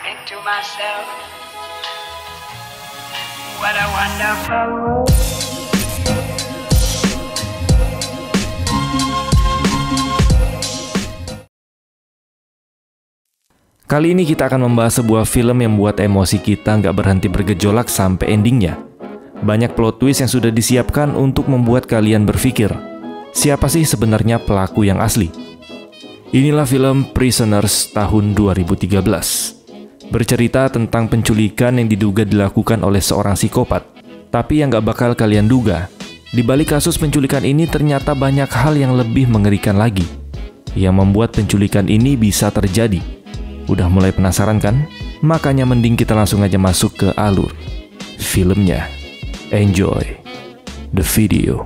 think to myself, what a wonderful world. Kali ini kita akan membahas sebuah film yang membuat emosi kita nggak berhenti bergejolak sampai endingnya. Banyak plot twist yang sudah disiapkan untuk membuat kalian berpikir, siapa sih sebenarnya pelaku yang asli? Inilah film Prisoners tahun 2013. Bercerita tentang penculikan yang diduga dilakukan oleh seorang psikopat. Tapi yang nggak bakal kalian duga, di balik kasus penculikan ini ternyata banyak hal yang lebih mengerikan lagi, yang membuat penculikan ini bisa terjadi. Udah mulai penasaran kan? Makanya mending kita langsung aja masuk ke alur filmnya. Enjoy the video.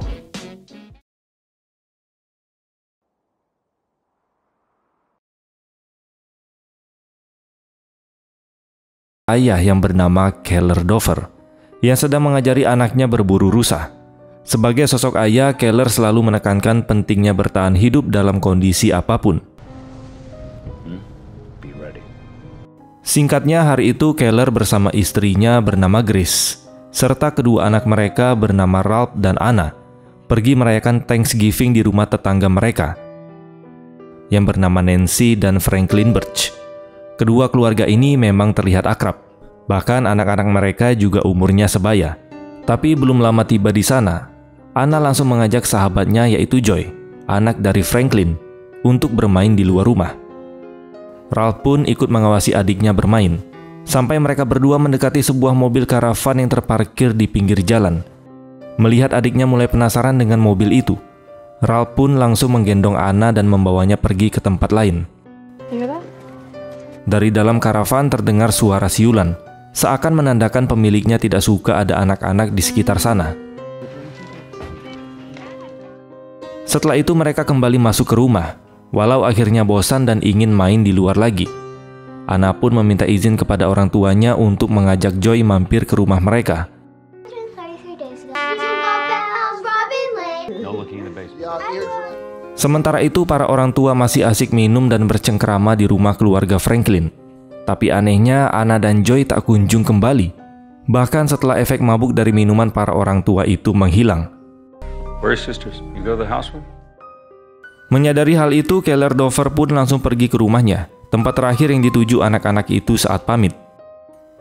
Ayah yang bernama Keller Dover yang sedang mengajari anaknya berburu rusa. Sebagai sosok ayah, Keller selalu menekankan pentingnya bertahan hidup dalam kondisi apapun. Singkatnya, hari itu Keller bersama istrinya bernama Grace, serta kedua anak mereka bernama Ralph dan Anna, pergi merayakan Thanksgiving di rumah tetangga mereka, yang bernama Nancy dan Franklin Birch. Kedua keluarga ini memang terlihat akrab, bahkan anak-anak mereka juga umurnya sebaya. Tapi belum lama tiba di sana, Anna langsung mengajak sahabatnya yaitu Joy, anak dari Franklin, untuk bermain di luar rumah. Ralph pun ikut mengawasi adiknya bermain, sampai mereka berdua mendekati sebuah mobil karavan yang terparkir di pinggir jalan. Melihat adiknya mulai penasaran dengan mobil itu, Ralph pun langsung menggendong Anna dan membawanya pergi ke tempat lain. Dari dalam karavan terdengar suara siulan, seakan menandakan pemiliknya tidak suka ada anak-anak di sekitar sana. Setelah itu mereka kembali masuk ke rumah, walau akhirnya bosan dan ingin main di luar lagi. Anna pun meminta izin kepada orang tuanya untuk mengajak Joy mampir ke rumah mereka. Sementara itu para orang tua masih asik minum dan bercengkrama di rumah keluarga Franklin. Tapi anehnya Anna dan Joy tak kunjung kembali, bahkan setelah efek mabuk dari minuman para orang tua itu menghilang. Menyadari hal itu, Keller Dover pun langsung pergi ke rumahnya, tempat terakhir yang dituju anak-anak itu saat pamit.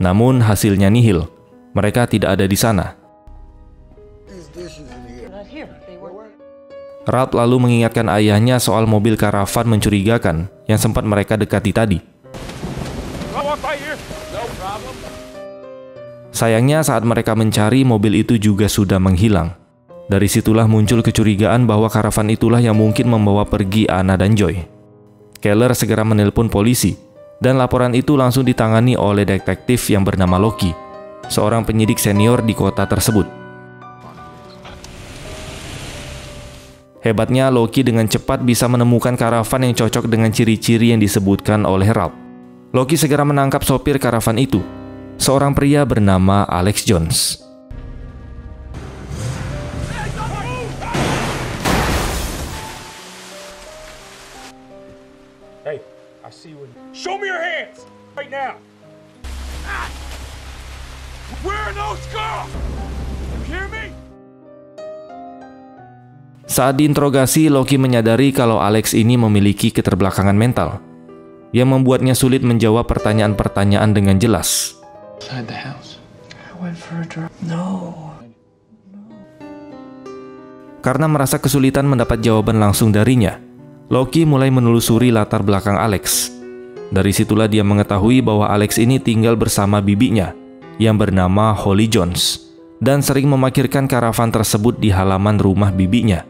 Namun hasilnya nihil, mereka tidak ada di sana. Ralph lalu mengingatkan ayahnya soal mobil karavan mencurigakan yang sempat mereka dekati tadi. Sayangnya saat mereka mencari, mobil itu juga sudah menghilang. Dari situlah muncul kecurigaan bahwa karavan itulah yang mungkin membawa pergi Anna dan Joy. Keller segera menelpon polisi, dan laporan itu langsung ditangani oleh detektif yang bernama Loki, seorang penyidik senior di kota tersebut. Hebatnya, Loki dengan cepat bisa menemukan karavan yang cocok dengan ciri-ciri yang disebutkan oleh Ralph. Loki segera menangkap sopir karavan itu, seorang pria bernama Alex Jones. Hey, I see you. Show me your hands right now. Where are those girls? You hear me? Saat diinterogasi, Loki menyadari kalau Alex ini memiliki keterbelakangan mental, yang membuatnya sulit menjawab pertanyaan-pertanyaan dengan jelas. Karena merasa kesulitan mendapat jawaban langsung darinya, Loki mulai menelusuri latar belakang Alex. Dari situlah dia mengetahui bahwa Alex ini tinggal bersama bibinya, yang bernama Holly Jones, dan sering memarkirkan karavan tersebut di halaman rumah bibinya.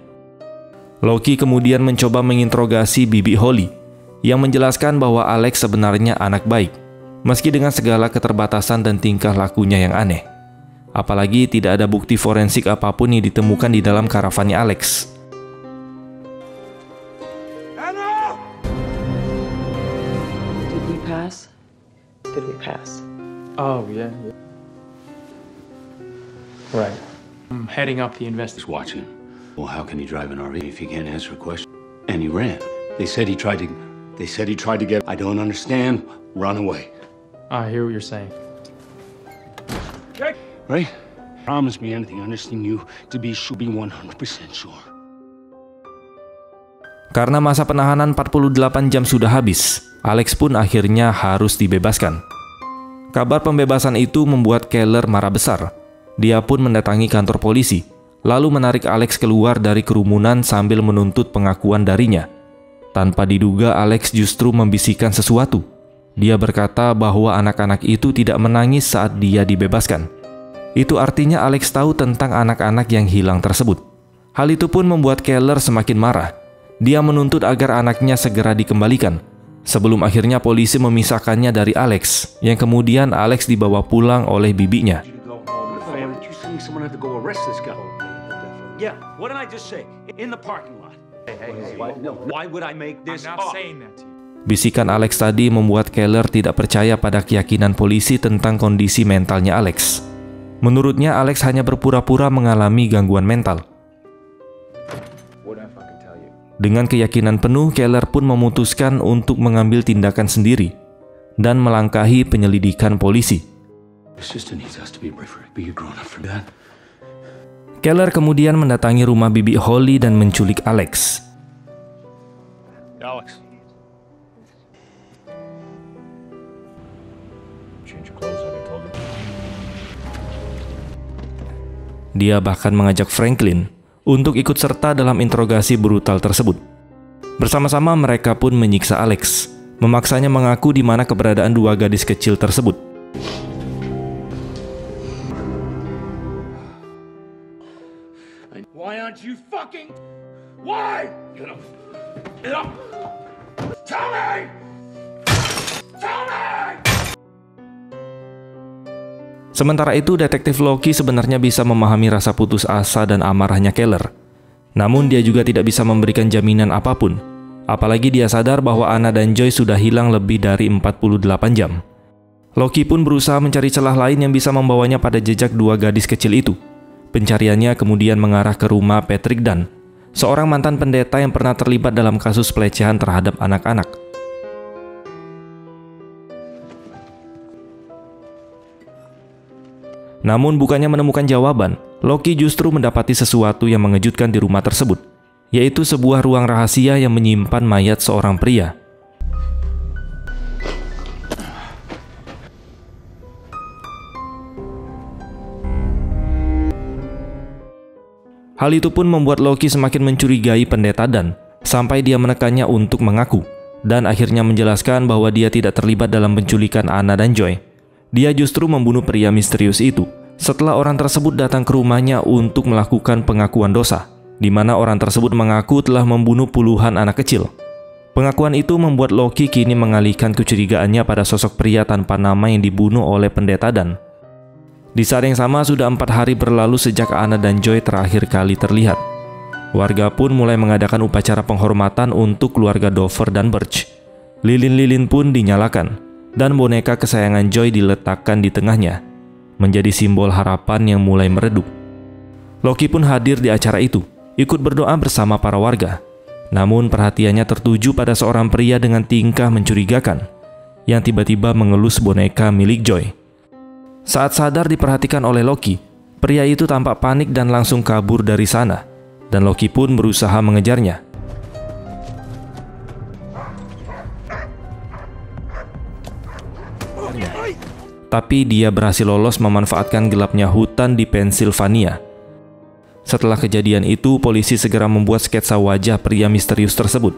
Loki kemudian mencoba menginterogasi bibi Holly, yang menjelaskan bahwa Alex sebenarnya anak baik, meski dengan segala keterbatasan dan tingkah lakunya yang aneh. Apalagi tidak ada bukti forensik apapun yang ditemukan di dalam karavannya Alex. Did we pass? Oh, yeah. Right. I'm heading up the investigation. Watching. Well, how can he drive an RV if he can't answer a question? And he ran. They said he tried to get. I don't understand. Run away. I hear what you're saying. Right? Promise me anything. I understand you to be 100% sure. Karena masa penahanan 48 jam sudah habis, Alex pun akhirnya harus dibebaskan. Kabar pembebasan itu membuat Keller marah besar. Dia pun mendatangi kantor polisi, lalu menarik Alex keluar dari kerumunan sambil menuntut pengakuan darinya. Tanpa diduga, Alex justru membisikkan sesuatu. Dia berkata bahwa anak-anak itu tidak menangis saat dia dibebaskan. Itu artinya Alex tahu tentang anak-anak yang hilang tersebut. Hal itu pun membuat Keller semakin marah. Dia menuntut agar anaknya segera dikembalikan. Sebelum akhirnya polisi memisahkannya dari Alex, yang kemudian Alex dibawa pulang oleh bibinya. Bisikan Alex tadi membuat Keller tidak percaya pada keyakinan polisi tentang kondisi mentalnya Alex. Menurutnya, Alex hanya berpura-pura mengalami gangguan mental. Dengan keyakinan penuh, Keller pun memutuskan untuk mengambil tindakan sendiri dan melangkahi penyelidikan polisi. Keller kemudian mendatangi rumah bibi Holly dan menculik Alex. Alex. Dia bahkan mengajak Franklin untuk ikut serta dalam interogasi brutal tersebut. Bersama-sama mereka pun menyiksa Alex, memaksanya mengaku di mana keberadaan dua gadis kecil tersebut. Why aren't you fucking? Why? Get up. Get up. Tell me. Tell me. Sementara itu, detektif Loki sebenarnya bisa memahami rasa putus asa dan amarahnya Keller. Namun dia juga tidak bisa memberikan jaminan apapun. Apalagi dia sadar bahwa Anna dan Joy sudah hilang lebih dari 48 jam. Loki pun berusaha mencari celah lain yang bisa membawanya pada jejak dua gadis kecil itu. Pencariannya kemudian mengarah ke rumah Patrick Dunn, seorang mantan pendeta yang pernah terlibat dalam kasus pelecehan terhadap anak-anak. Namun bukannya menemukan jawaban, Loki justru mendapati sesuatu yang mengejutkan di rumah tersebut, yaitu sebuah ruang rahasia yang menyimpan mayat seorang pria. Hal itu pun membuat Loki semakin mencurigai pendeta Dunn, sampai dia menekannya untuk mengaku, dan akhirnya menjelaskan bahwa dia tidak terlibat dalam penculikan Anna dan Joy. Dia justru membunuh pria misterius itu setelah orang tersebut datang ke rumahnya untuk melakukan pengakuan dosa, di mana orang tersebut mengaku telah membunuh puluhan anak kecil. Pengakuan itu membuat Loki kini mengalihkan kecurigaannya pada sosok pria tanpa nama yang dibunuh oleh pendeta Dunn. Di saat yang sama, sudah 4 hari berlalu sejak Anna dan Joy terakhir kali terlihat. Warga pun mulai mengadakan upacara penghormatan untuk keluarga Dover dan Birch. Lilin-lilin pun dinyalakan, dan boneka kesayangan Joy diletakkan di tengahnya, menjadi simbol harapan yang mulai meredup. Loki pun hadir di acara itu, ikut berdoa bersama para warga. Namun perhatiannya tertuju pada seorang pria dengan tingkah mencurigakan, yang tiba-tiba mengelus boneka milik Joy. Saat sadar diperhatikan oleh Loki, pria itu tampak panik dan langsung kabur dari sana, dan Loki pun berusaha mengejarnya. Tapi dia berhasil lolos memanfaatkan gelapnya hutan di Pennsylvania. Setelah kejadian itu, polisi segera membuat sketsa wajah pria misterius tersebut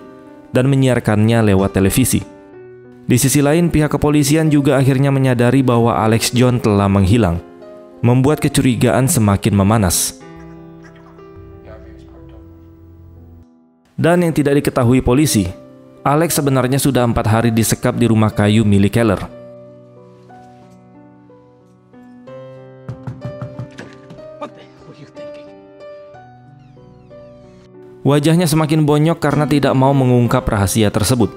dan menyiarkannya lewat televisi. Di sisi lain, pihak kepolisian juga akhirnya menyadari bahwa Alex Jones telah menghilang, membuat kecurigaan semakin memanas. Dan yang tidak diketahui polisi, Alex sebenarnya sudah 4 hari disekap di rumah kayu milik Keller. Wajahnya semakin bonyok karena tidak mau mengungkap rahasia tersebut.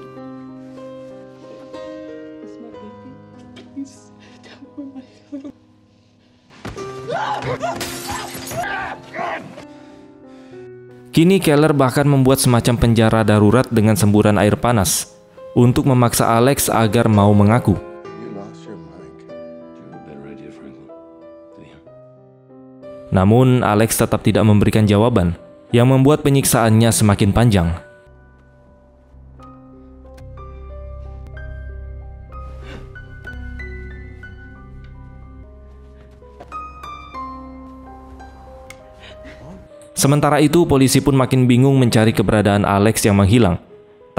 Kini Keller bahkan membuat semacam penjara darurat dengan semburan air panas untuk memaksa Alex agar mau mengaku. Namun Alex tetap tidak memberikan jawaban, yang membuat penyiksaannya semakin panjang. Sementara itu, polisi pun makin bingung mencari keberadaan Alex yang menghilang.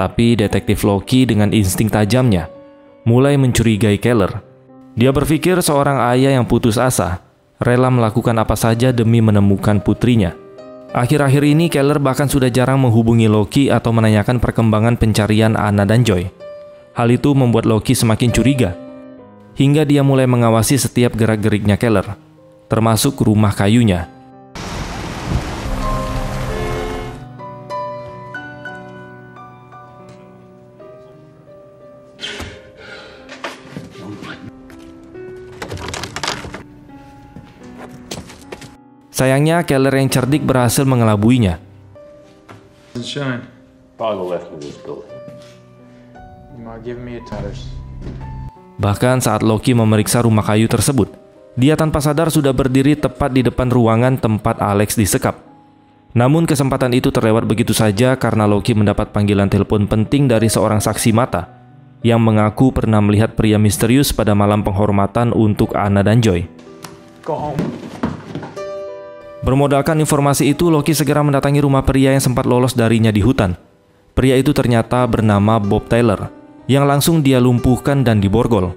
Tapi detektif Loki dengan insting tajamnya mulai mencurigai Keller. Dia berpikir seorang ayah yang putus asa rela melakukan apa saja demi menemukan putrinya. Akhir-akhir ini Keller bahkan sudah jarang menghubungi Loki atau menanyakan perkembangan pencarian Anna dan Joy. Hal itu membuat Loki semakin curiga, hingga dia mulai mengawasi setiap gerak-geriknya Keller, termasuk rumah kayunya. Sayangnya, Keller yang cerdik berhasil mengelabuinya. Bahkan saat Loki memeriksa rumah kayu tersebut, dia tanpa sadar sudah berdiri tepat di depan ruangan tempat Alex disekap. Namun kesempatan itu terlewat begitu saja karena Loki mendapat panggilan telepon penting dari seorang saksi mata yang mengaku pernah melihat pria misterius pada malam penghormatan untuk Anna dan Joy. Go home. Bermodalkan informasi itu, Loki segera mendatangi rumah pria yang sempat lolos darinya di hutan. Pria itu ternyata bernama Bob Tyler, yang langsung dia lumpuhkan dan diborgol.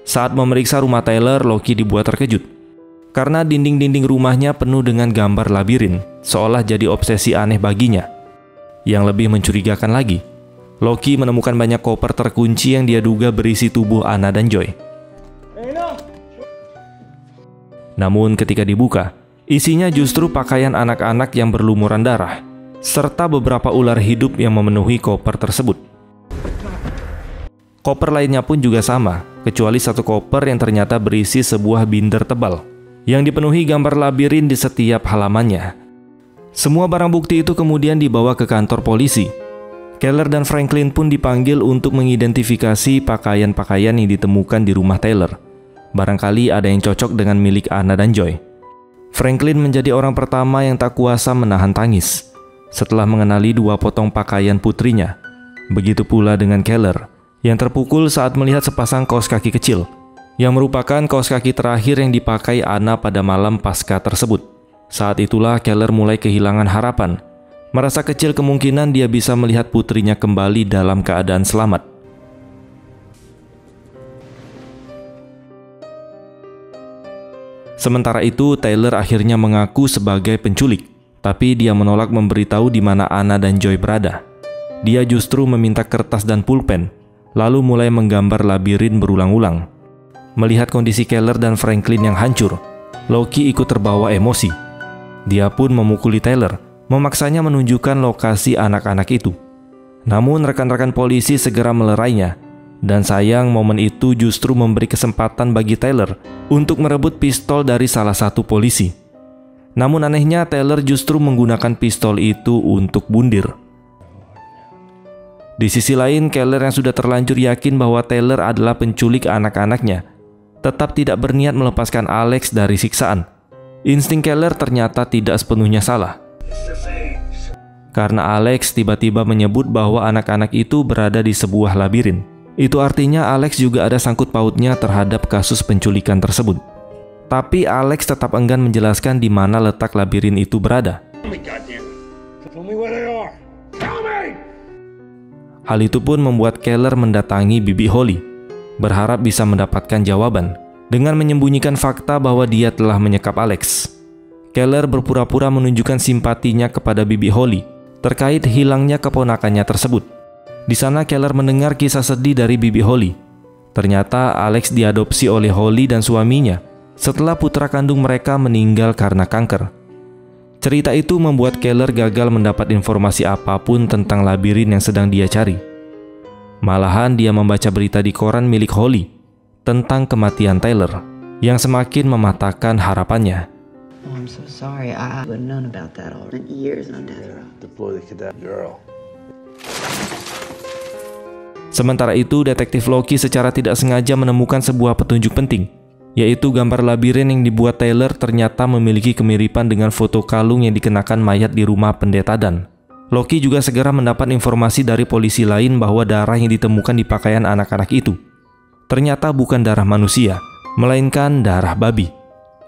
Saat memeriksa rumah Tyler, Loki dibuat terkejut. Karena dinding-dinding rumahnya penuh dengan gambar labirin, seolah jadi obsesi aneh baginya. Yang lebih mencurigakan lagi, Loki menemukan banyak koper terkunci yang dia duga berisi tubuh Anna dan Joy. Namun ketika dibuka, isinya justru pakaian anak-anak yang berlumuran darah, serta beberapa ular hidup yang memenuhi koper tersebut. Koper lainnya pun juga sama, kecuali satu koper yang ternyata berisi sebuah binder tebal, yang dipenuhi gambar labirin di setiap halamannya. Semua barang bukti itu kemudian dibawa ke kantor polisi. Keller dan Franklin pun dipanggil untuk mengidentifikasi pakaian-pakaian yang ditemukan di rumah Tyler. Barangkali ada yang cocok dengan milik Anna dan Joy. Franklin menjadi orang pertama yang tak kuasa menahan tangis setelah mengenali dua potong pakaian putrinya. Begitu pula dengan Keller, yang terpukul saat melihat sepasang kaos kaki kecil, yang merupakan kaos kaki terakhir yang dipakai Anna pada malam pasca tersebut. Saat itulah Keller mulai kehilangan harapan, merasa kecil kemungkinan dia bisa melihat putrinya kembali dalam keadaan selamat. Sementara itu, Tyler akhirnya mengaku sebagai penculik, tapi dia menolak memberitahu di mana Anna dan Joy berada. Dia justru meminta kertas dan pulpen, lalu mulai menggambar labirin berulang-ulang. Melihat kondisi Keller dan Franklin yang hancur, Loki ikut terbawa emosi. Dia pun memukuli Tyler, memaksanya menunjukkan lokasi anak-anak itu. Namun rekan-rekan polisi segera melerainya, dan sayang momen itu justru memberi kesempatan bagi Tyler untuk merebut pistol dari salah satu polisi. Namun anehnya Tyler justru menggunakan pistol itu untuk bundir. Di sisi lain, Keller yang sudah terlanjur yakin bahwa Tyler adalah penculik anak-anaknya, tetap tidak berniat melepaskan Alex dari siksaan. Insting Keller ternyata tidak sepenuhnya salah. Karena Alex tiba-tiba menyebut bahwa anak-anak itu berada di sebuah labirin. Itu artinya Alex juga ada sangkut pautnya terhadap kasus penculikan tersebut. Tapi Alex tetap enggan menjelaskan di mana letak labirin itu berada. Hal itu pun membuat Keller mendatangi Bibi Holly, berharap bisa mendapatkan jawaban dengan menyembunyikan fakta bahwa dia telah menyekap Alex. Keller berpura-pura menunjukkan simpatinya kepada Bibi Holly terkait hilangnya keponakannya tersebut. Di sana Keller mendengar kisah sedih dari Bibi Holly. Ternyata Alex diadopsi oleh Holly dan suaminya setelah putra kandung mereka meninggal karena kanker. Cerita itu membuat Keller gagal mendapat informasi apapun tentang labirin yang sedang dia cari. Malahan dia membaca berita di koran milik Holly tentang kematian Tyler, yang semakin mematahkan harapannya. Oh, I'm so sorry. I would have known about that all years on death row. Deploy the cadet girl. Sementara itu, detektif Loki secara tidak sengaja menemukan sebuah petunjuk penting, yaitu gambar labirin yang dibuat Taylor ternyata memiliki kemiripan dengan foto kalung yang dikenakan mayat di rumah pendeta Dan. Loki juga segera mendapat informasi dari polisi lain bahwa darah yang ditemukan di pakaian anak-anak itu ternyata bukan darah manusia, melainkan darah babi.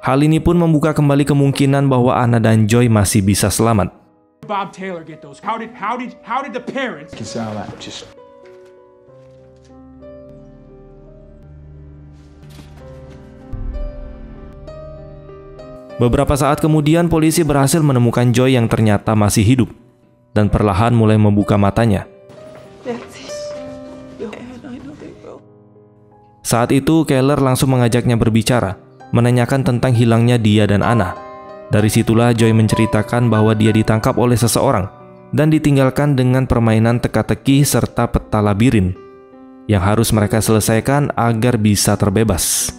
Hal ini pun membuka kembali kemungkinan bahwa Anna dan Joy masih bisa selamat. Bob Taylor get those? How did the parents? Beberapa saat kemudian polisi berhasil menemukan Joy yang ternyata masih hidup dan perlahan mulai membuka matanya. Saat itu Keller langsung mengajaknya berbicara, menanyakan tentang hilangnya dia dan Anna. Dari situlah Joy menceritakan bahwa dia ditangkap oleh seseorang dan ditinggalkan dengan permainan teka-teki serta peta labirin yang harus mereka selesaikan agar bisa terbebas.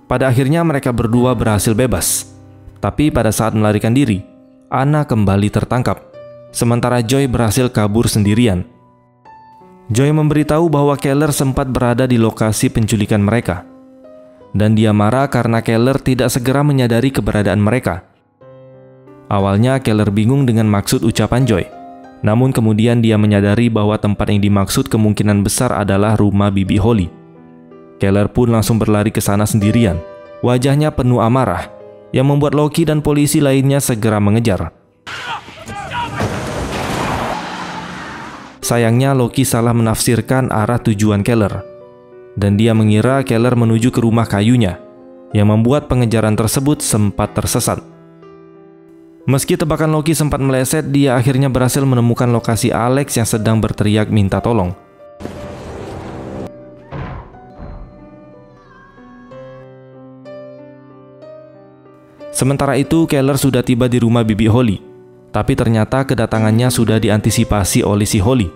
Pada akhirnya mereka berdua berhasil bebas. Tapi pada saat melarikan diri, Anna kembali tertangkap, sementara Joy berhasil kabur sendirian. Joy memberitahu bahwa Keller sempat berada di lokasi penculikan mereka, dan dia marah karena Keller tidak segera menyadari keberadaan mereka. Awalnya Keller bingung dengan maksud ucapan Joy, namun kemudian dia menyadari bahwa tempat yang dimaksud kemungkinan besar adalah rumah Bibi Holly. Keller pun langsung berlari ke sana sendirian, wajahnya penuh amarah, yang membuat Loki dan polisi lainnya segera mengejar. Sayangnya Loki salah menafsirkan arah tujuan Keller, dan dia mengira Keller menuju ke rumah kayunya, yang membuat pengejaran tersebut sempat tersesat. Meski tebakan Loki sempat meleset, dia akhirnya berhasil menemukan lokasi Alex yang sedang berteriak minta tolong. Sementara itu, Keller sudah tiba di rumah Bibi Holly, tapi ternyata kedatangannya sudah diantisipasi oleh si Holly.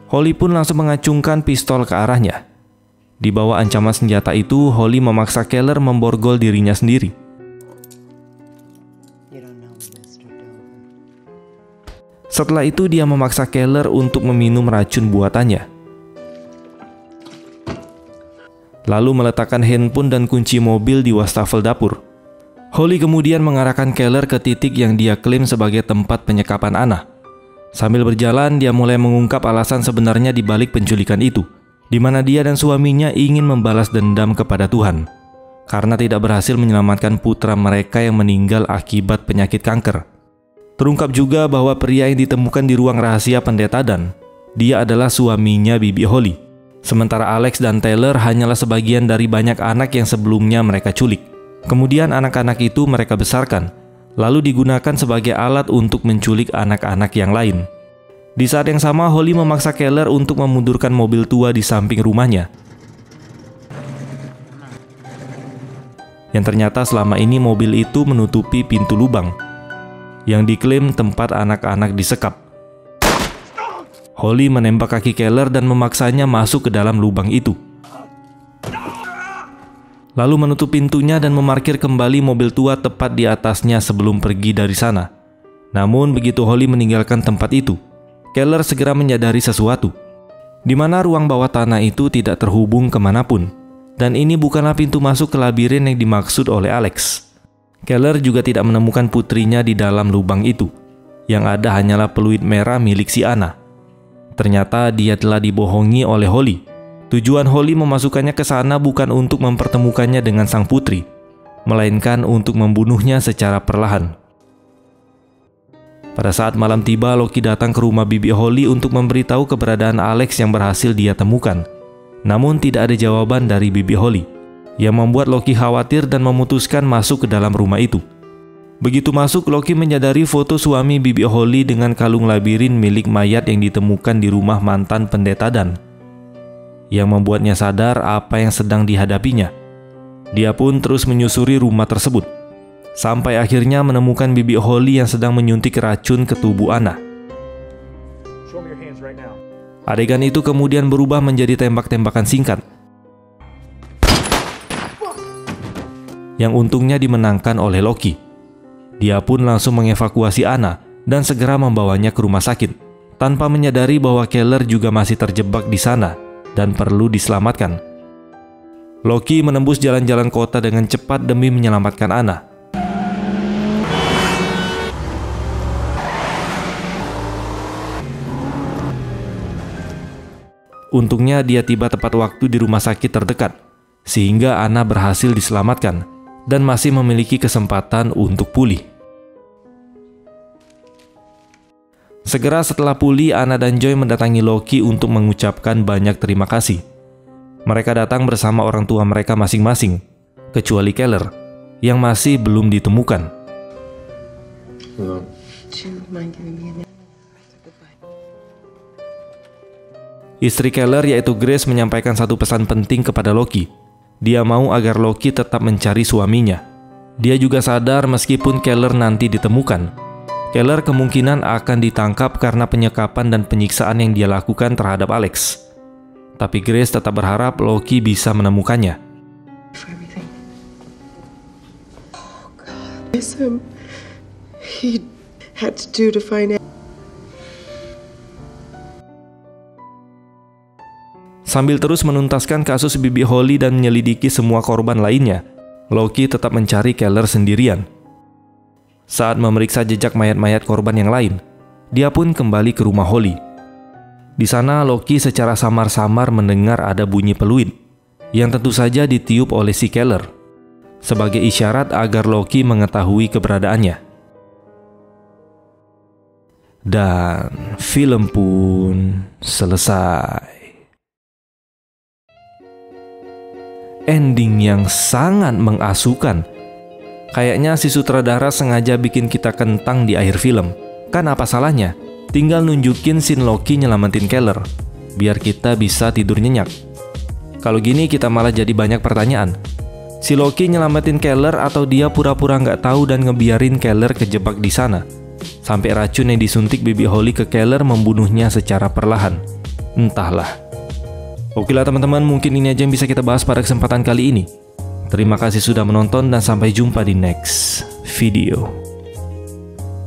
Holly pun langsung mengacungkan pistol ke arahnya. Di bawah ancaman senjata itu, Holly memaksa Keller memborgol dirinya sendiri. Setelah itu, dia memaksa Keller untuk meminum racun buatannya, lalu meletakkan handphone dan kunci mobil di wastafel dapur. Holly kemudian mengarahkan Keller ke titik yang dia klaim sebagai tempat penyekapan Anna. Sambil berjalan, dia mulai mengungkap alasan sebenarnya di balik penculikan itu, di mana dia dan suaminya ingin membalas dendam kepada Tuhan karena tidak berhasil menyelamatkan putra mereka yang meninggal akibat penyakit kanker. Terungkap juga bahwa pria yang ditemukan di ruang rahasia pendeta Dan, dia adalah suaminya Bibi Holly. Sementara Alex dan Taylor hanyalah sebagian dari banyak anak yang sebelumnya mereka culik. Kemudian anak-anak itu mereka besarkan, lalu digunakan sebagai alat untuk menculik anak-anak yang lain. Di saat yang sama, Holly memaksa Keller untuk memundurkan mobil tua di samping rumahnya, yang ternyata selama ini mobil itu menutupi pintu lubang yang diklaim tempat anak-anak disekap. Holly menembak kaki Keller dan memaksanya masuk ke dalam lubang itu, lalu menutup pintunya dan memarkir kembali mobil tua tepat di atasnya sebelum pergi dari sana. Namun begitu Holly meninggalkan tempat itu, Keller segera menyadari sesuatu, di mana ruang bawah tanah itu tidak terhubung kemanapun, dan ini bukanlah pintu masuk ke labirin yang dimaksud oleh Alex. Keller juga tidak menemukan putrinya di dalam lubang itu, yang ada hanyalah peluit merah milik si Anna. Ternyata dia telah dibohongi oleh Holly. Tujuan Holly memasukkannya ke sana bukan untuk mempertemukannya dengan sang putri, melainkan untuk membunuhnya secara perlahan. Pada saat malam tiba, Loki datang ke rumah Bibi Holly untuk memberitahu keberadaan Alex yang berhasil dia temukan. Namun tidak ada jawaban dari Bibi Holly, yang membuat Loki khawatir dan memutuskan masuk ke dalam rumah itu. Begitu masuk, Loki menyadari foto suami Bibi Holly dengan kalung labirin milik mayat yang ditemukan di rumah mantan pendeta Dan, yang membuatnya sadar apa yang sedang dihadapinya. Dia pun terus menyusuri rumah tersebut, sampai akhirnya menemukan Bibi Holly yang sedang menyuntik racun ke tubuh Anna. Adegan itu kemudian berubah menjadi tembak-tembakan singkat, yang untungnya dimenangkan oleh Loki. Dia pun langsung mengevakuasi Anna dan segera membawanya ke rumah sakit. tanpa menyadari bahwa Keller juga masih terjebak di sana dan perlu diselamatkan. Loki menembus jalan-jalan kota dengan cepat demi menyelamatkan Anna. Untungnya dia tiba tepat waktu di rumah sakit terdekat, sehingga Anna berhasil diselamatkan dan masih memiliki kesempatan untuk pulih. Segera setelah pulih, Anna dan Joy mendatangi Loki untuk mengucapkan banyak terima kasih. Mereka datang bersama orang tua mereka masing-masing, kecuali Keller, yang masih belum ditemukan. Istri Keller yaitu Grace menyampaikan satu pesan penting kepada Loki. Dia mau agar Loki tetap mencari suaminya. Dia juga sadar meskipun Keller nanti ditemukan, Keller kemungkinan akan ditangkap karena penyekapan dan penyiksaan yang dia lakukan terhadap Alex. Tapi Grace tetap berharap Loki bisa menemukannya. Sambil terus menuntaskan kasus Bibi Holly dan menyelidiki semua korban lainnya, Loki tetap mencari Keller sendirian. Saat memeriksa jejak mayat-mayat korban yang lain, dia pun kembali ke rumah Holly. Di sana Loki secara samar-samar mendengar ada bunyi peluit, yang tentu saja ditiup oleh si Keller, sebagai isyarat agar Loki mengetahui keberadaannya. Dan film pun selesai. Ending yang sangat mengasukan. Kayaknya si sutradara sengaja bikin kita kentang di akhir film. Kan apa salahnya? Tinggal nunjukin scene Loki nyelamatin Keller, biar kita bisa tidur nyenyak. Kalau gini kita malah jadi banyak pertanyaan. Si Loki nyelamatin Keller atau dia pura-pura nggak tahu dan ngebiarin Keller kejebak di sana? Sampai racun yang disuntik Bibi Holly ke Keller membunuhnya secara perlahan. Entahlah. Oke lah teman-teman, mungkin ini aja yang bisa kita bahas pada kesempatan kali ini. Terima kasih sudah menonton dan sampai jumpa di next video.